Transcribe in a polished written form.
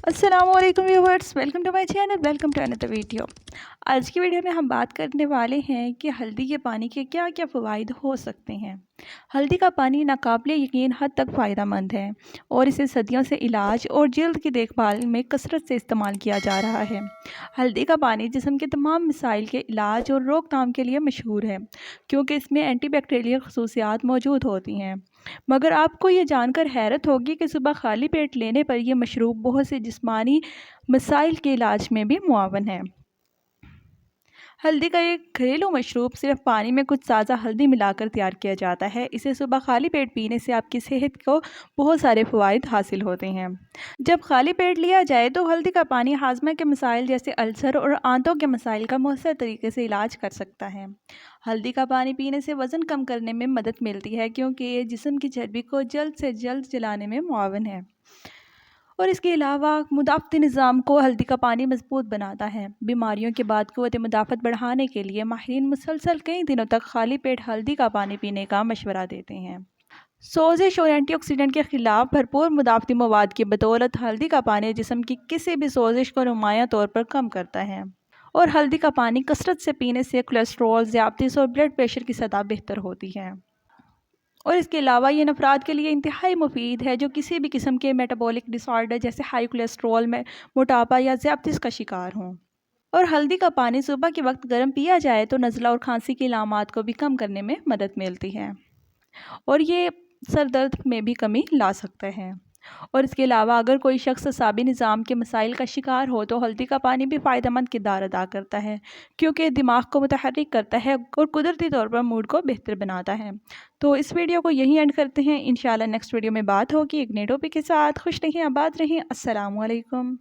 अस्सलाम वालेकुम viewers, welcome to my channel, welcome to another video. आज की वीडियो में हम बात करने वाले हैं कि हल्दी के पानी के क्या क्या फ़वाइद हो सकते हैं। हल्दी का पानी नाकाबिले यकीन हद तक फ़ायदेमंद है और इसे सदियों से इलाज और जल्द की देखभाल में कसरत से इस्तेमाल किया जा रहा है। हल्दी का पानी जिस्म के तमाम मसाइल के इलाज और रोकथाम के लिए मशहूर है, क्योंकि इसमें एंटीबैक्टीरियल खसूसियात मौजूद होती हैं। मगर आपको ये जानकर हैरत होगी कि सुबह खाली पेट लेने पर यह मशरूब बहुत से जिस्मानी मसाइल के इलाज में भी मुआवन है। हल्दी का एक घरेलू मशरूब सिर्फ पानी में कुछ ताज़ा हल्दी मिलाकर तैयार किया जाता है। इसे सुबह खाली पेट पीने से आपकी सेहत को बहुत सारे फ़वाइद हासिल होते हैं। जब खाली पेट लिया जाए तो हल्दी का पानी हाजमा के मसाइल जैसे अल्सर और आंतों के मसाइल का मौसर तरीके से इलाज कर सकता है। हल्दी का पानी पीने से वज़न कम करने में मदद मिलती है, क्योंकि ये जिस्म की चर्बी को जल्द से जल्द जलाने में मुआवन है। और इसके अलावा मुदाफ़ती निज़ाम को हल्दी का पानी मजबूत बनाता है। बीमारियों के बाद क़ुव्वत मुदाफ़त बढ़ाने के लिए माहिरीन मुसलसल कई दिनों तक खाली पेट हल्दी का पानी पीने का मशवरा देते हैं। सोजिश और एंटीऑक्सीडेंट के ख़िलाफ़ भरपूर मुदाफ़ती मवाद की बदौलत हल्दी का पानी जिस्म की किसी भी सोजिश को नुमायाँ तौर पर कम करता है। और हल्दी का पानी कसरत से पीने से कोलेस्ट्रॉल, ज़ियादतीस और ब्लड प्रेशर की सतह बेहतर होती है। और इसके अलावा ये अफराद के लिए इंतहाई मुफीद है जो किसी भी किस्म के मेटाबॉलिक डिसऑर्डर जैसे हाई कोलेस्ट्रॉल में मोटापा या ज़ियादतीस का शिकार हों। और हल्दी का पानी सुबह के वक्त गर्म पिया जाए तो नज़ला और खांसी की अलामात को भी कम करने में मदद मिलती है और ये सर दर्द में भी कमी ला सकता है। और इसके अलावा अगर कोई शख्स असाबी निज़ाम के मसाइल का शिकार हो तो हल्दी का पानी भी फ़ायदेमंद किरदार अदा करता है, क्योंकि दिमाग को मुतहर्रिक करता है और कुदरती तौर पर मूड को बेहतर बनाता है। तो इस वीडियो को यहीं एंड करते हैं। इंशाल्लाह नेक्स्ट वीडियो में बात होगी एक नए टॉपिक के साथ। खुश रहें, आबाद रहें। अस्सलाम वालेकुम।